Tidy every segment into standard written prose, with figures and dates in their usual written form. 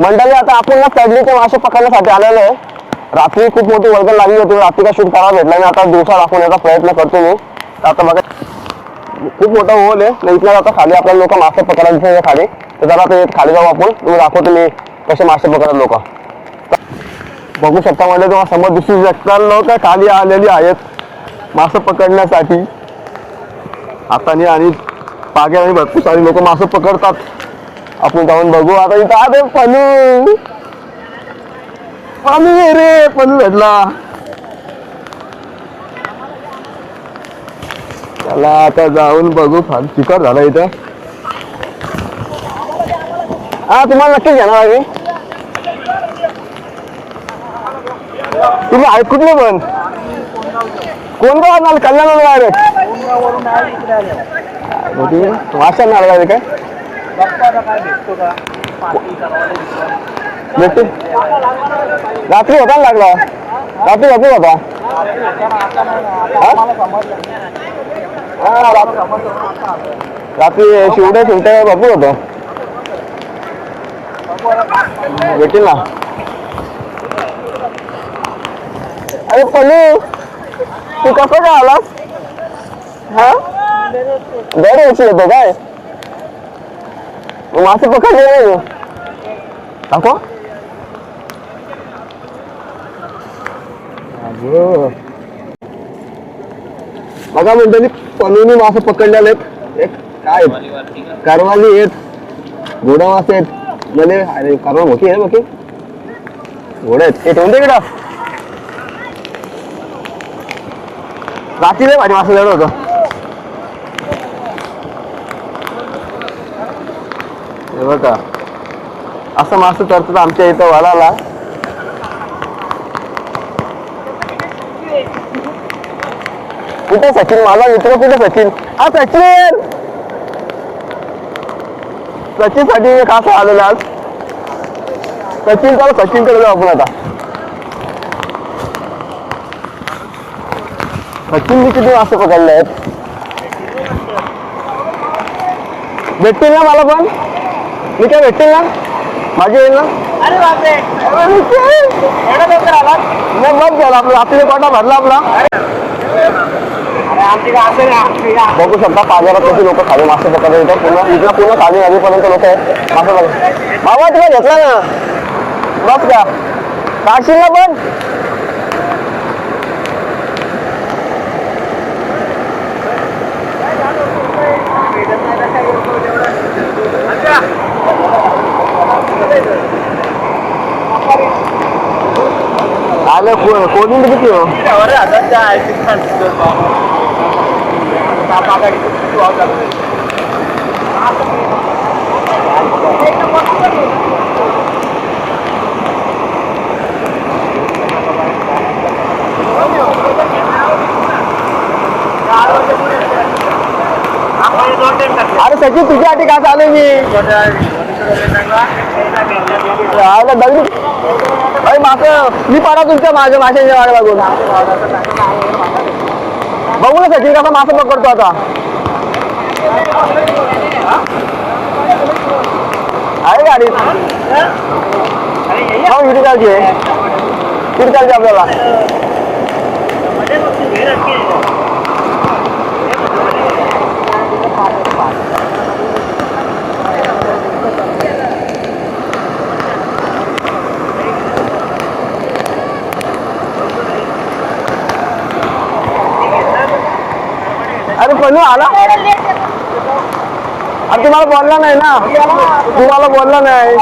मंडळी आता आपण ना कडलीचे मासे पकडण्यासाठी आलेलो आहे. रात्री खूप मोठी वर्गण लागली होती, रात्रीला शूट करायला भेटला नाही. आता दिवसा दाखवण्याचा प्रयत्न करतो मी. आता बघा खूप मोठा होल आहे ना, इथला आता खाली आपल्याला लोक मासे पकडायचे खाली. तर जरा ते खाली जाऊ आपण, तुम्ही दाखवतो मी कसे मासे पकडतात लोक. बघू शकता म्हणजे तुम्हाला समोर दिसू शकतात लोक खाली आलेली आहेत मासे पकडण्यासाठी. हाताने आणि पाग्याने भरपूर सारी लोक मासे पकडतात. आपण जाऊन बघू. आता इथं आले पनू, पनू रे, पनू भेटला. चला आता जाऊन बघू. फार चिकट झाला इथं. हा तुम्हाला नक्कीच घेणार आहे मी. तुम्ही आहेत कुठले पण? कोण गाव आला? कल्याण डायरेक्ट माशा नाही काय भेटते. रात्री होता ना लागला, रात्री भरपूर होता. रात्री शिवड्या शिवट्या भरपूर होतं. भेटेल ना. अरे पनू तू कसं काय आलास? हा दरवर्षी येतो काय? मासे पकडले नाही दाखव. बघा मंडळी पनूनी मासे पकडलेले आहेत. काय करवाली आहेत, घोडा मासे आहेत. म्हणजे अरे करवा मोठी आहे बाकी घोडे आहेत. हे ठेवून दे इकडं. रात्री लय भारी मासे जवळ होतं. हे बघा असं मासे तरतात आमच्या इथं वालाला. कुठे सचिन? माझा मित्र कुठे सचिन? हा सचिन, सचिन साठी कसं आलेलं आज? सचिन चालू, सचिन कडे जाऊ आपण आता. सचिनने किती मासे पकडले आहेत? भेटतील ना मला पण? मी काय भेटतील ना? माझी होईल ना? अरे बापरे एवढा लवकर आला? नाही बघ झालं आपलं, आपले कोटा भरला आपला. बघू शकता बाजारात कशी लोक खाली मासे पकडत येतात. पूर्ण इथला पूर्ण खाली नदीपर्यंत लोक आहेत मासे पकडत. बाबा तुला घेतला ना बस का काशील ना पण. आले कोणी किती हो? अरे सचिन तुझ्यासाठी का चालू मी मी पाडा तुमच्या माझ्या माशांच्या वाडे बघून. बघू ना सचिन कसा मासा पकडतो आता. आहे गाडी किती चालची आहे? किती चालची आपल्याला? अरे पनू आला? अरे तुम्हाला बोलला नाही ना, तुम्हाला बोलला नाही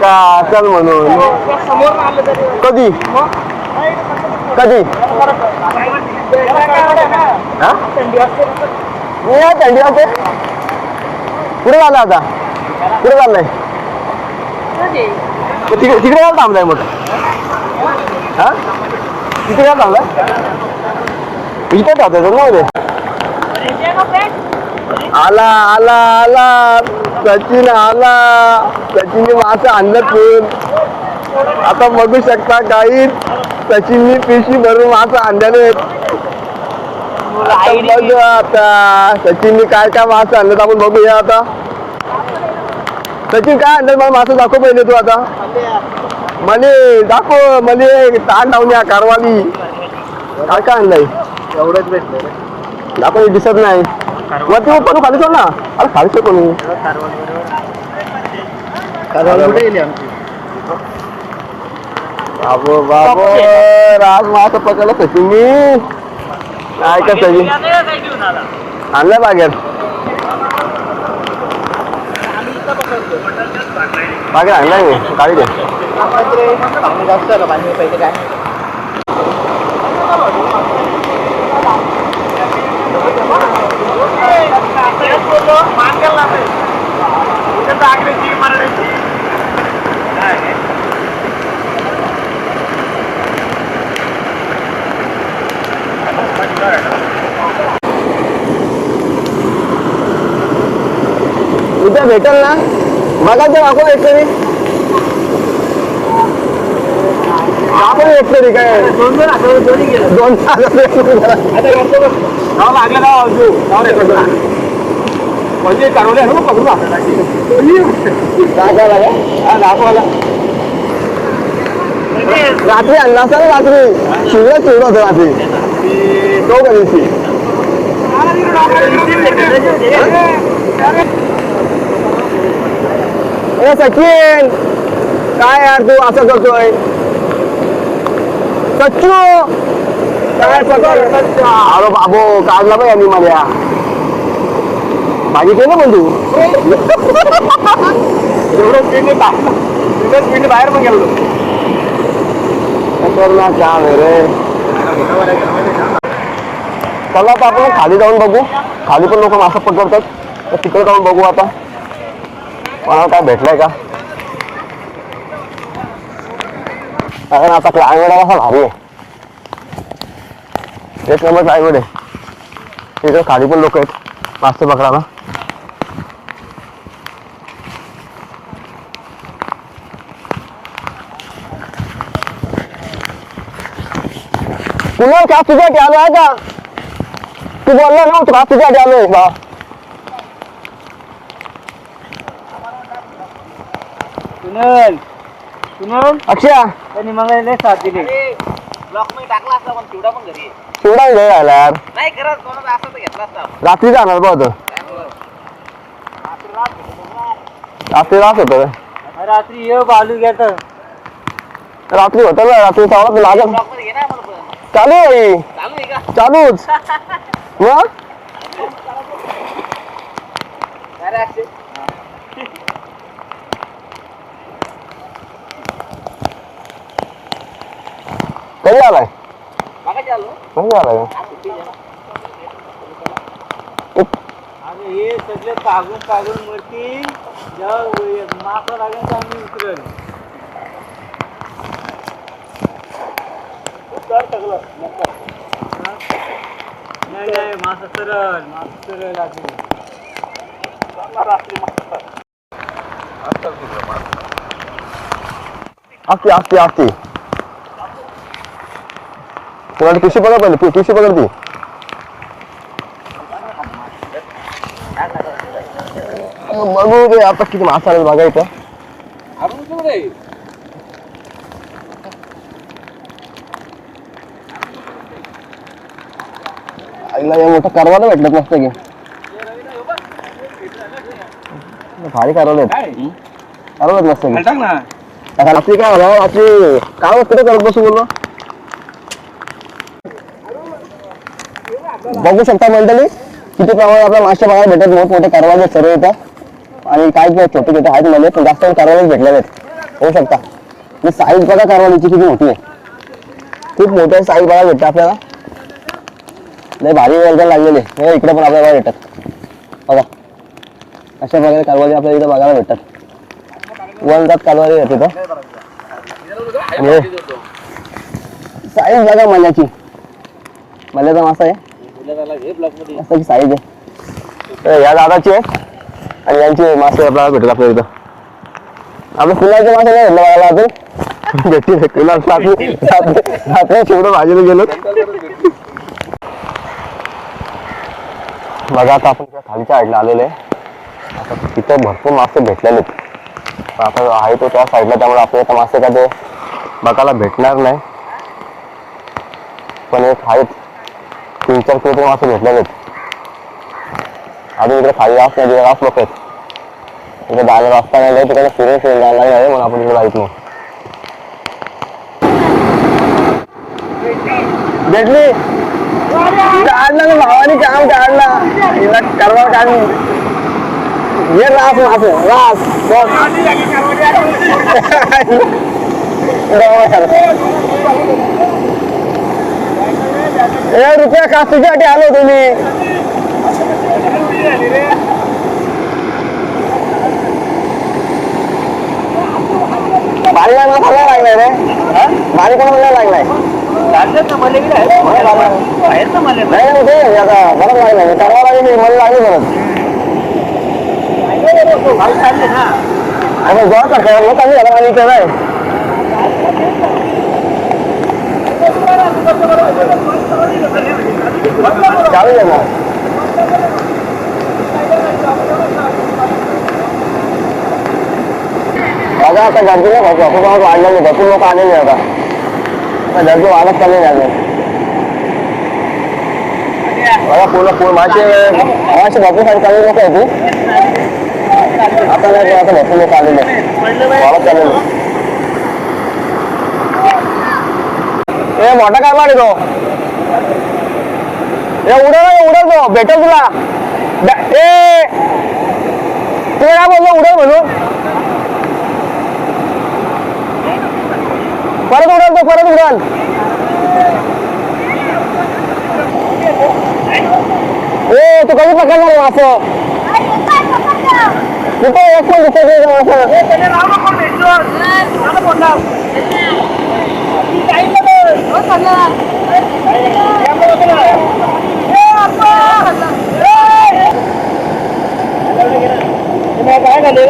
का चल म्हणून. कधी कधी थंडी असते. कुठे झालं आता? कुठे चाललंय? तिकडे काय थांबलाय मग? हा तिथे काय थांबलाय? इथे जातो मध्ये. आला आला आला सचिन आला. सचिनने मासे आणलं पण. आता बघू शकता काही सचिननी पिशवी भरून मासे आणलेले. बघू आता सचिननी काय काय मासे आणलेत आपण बघूया आता. सचिन काय आणलं मला मासं दाखव पहिले तू आता मला दाखव मला ताण लावून या कारवाली काय काय आणलंय एवढंच भेटलं दाखव दिसत नाही वरती पण खाली सोड ना अरे खाली सोड कोणी कुठे गेली आमची बाबो बाबो राज मासं पकडलं सचिन मी काय का सचिन आणलं बागेत बागेत आणलाय मी काढी दे जास्त आलं पाणी पहिले काय उद्या भेटेल ना बघायचं दाखव एक तरी दाखव एक तरी काय दोन गेलं दोन म्हणजे कारवले आहे ना पकडू दाखवायला रात्री आणला असता ना रात्री शिवला चिवड होतं रात्री तो कधी ए सचिन काय यार तू असं करतोय सच्चू काय पकड अरे बाबो काढला बाई यांनी मला भाजी केलं पण तू एवढं स्पीड बाहेर पण गेलो ना क्या रे चला आता आपण खाली जाऊन बघू खाली पण लोक मासा पकडतात तर तिकडे जाऊन बघू आता मला काय भेटलंय का कारण आता क्लायमेट असा भारी आहे एक नंबर क्लायमेट आहे तिकडे खाली पण लोक आहेत मासे पकडायला कुणाल का तुझ्यासाठी आलो आहे का तू बोलला ना का तुझ्यासाठी आलोय बा सुनल अक्षया त्यांनी मला लय साथ दिली ब्लॉक मध्ये टाकला असता पण चिवडा पण घरी चिवडा घे यायला यार नाही करत कोणाचा असं तर घेतला असता रात्री जाणार बघ रात्री रात होत रात्री ये बालू घेत रात्री होत ना रात्री चावला लागत ब्लॉक मध्ये घे ना मला पण चालू आहे चालू आहे का चालूच मग अरे अक्षय कधी आलाय बघा चालू कधी आलाय अरे हे सगळे कागून कागून वरती जेव्हा मासा लागेल तर आम्ही उतरेल नाही नाही मासा सरळ असते असते असते कोणाला पिशी पकड पहिले पिशी पकडती बघू दे आता किती मासा आले बघा इथं आईला या मोठं कारवाला भेटलं मस्त की भारी कारवले कारवत मस्त की रात्री काय झालं रात्री काय कुठे करत बसू बोललो बघू शकता मंडळी किती प्रमाणात आपल्या मासे बघायला भेटत मोठमोठे कारवाले सर्व येतात आणि काय छोटे छोटे आहेत मध्ये पण जास्त कारवाले भेटले आहेत होऊ शकता साईज बघा कारवालीची किती मोठी आहे खूप मोठे साईज बघायला भेटते आपल्याला लय भारी वर्गण लागलेले हे इकडे पण आपल्याला भेटतात बघा अशा प्रकारे कारवाली आपल्याला इथे बघायला भेटतात वनजात कारवाली येते तिथं साईज बघा मल्याची मल्याचा मासा आहे मस्त की साईज आहे या दादाची आहे आणि यांची मासे आपल्याला भेटत आपल्या इथं आपल्या फुलाचे मासे नाही भेटलं बघायला अजून भेटतील रात्री शेवटं भाजीला गेलो बघा आता आपण खालच्या साईडला आलेलो आहे आता तिथं भरपूर मासे भेटलेले आता आहे तो त्या साईडला, त्यामुळे आपल्याला मासे कधी बघायला भेटणार नाही. पण एक आहेत 3-4 किलो मासे भेटलेले आहेत. अजून इकडे खाली रास नाही, रास लोक आहेत. इकडे जायला रस्ता नाही, तिकडे फिरून जायला आहे म्हणून आपण तिकडे जायच नाही. भेटली काढला ना भावानी, काम काढला हिला करवा काढ. ये रास मासे रास रुपया कास्तूसाठी आलो तुम्ही. बारीला ना खायला लागलाय रे, बारी कोणाला लागलाय बाहेर ना मला बरं लागलाय करवा लागली, मला लागली परत चालले ना. आणि जेव्हा चालू झाला आणि इथे नाही चालू आहे ना. बघा आता गर्दी नाही भरपूर आपण वाढलेली, भरपूर लोक आलेले आता गर्दी वाढत चालली झाले. बघा पूर्ण मासे भरपूर सारी चालू लोक आहे ती. आता नाही आता भरपूर लोक आलेले वाढत चाललेले. ए मोठा काय मारे तो उडल तो भेटेल तुला. ए तुम्ही काय बोललो उडल म्हणून, परत उडल. ए तू कधी पकडणार मासं कुठे एक पण दिसत काय झालं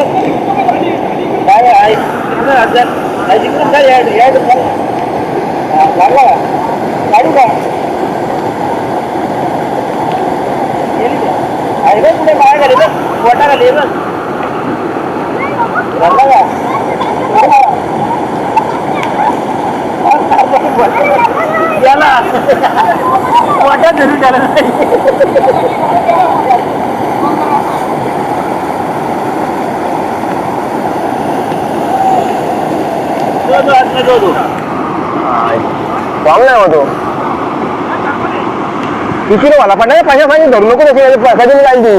काय आहे लागला काढू का आहे का कुठे बाहेर घाले बघ पोटा घाले बघ लागला का याला पोटात धरून झालं नाही होतो किती वाला पण नाही पैसा पाहिजे धरू नको तशी कधी जाईल ती.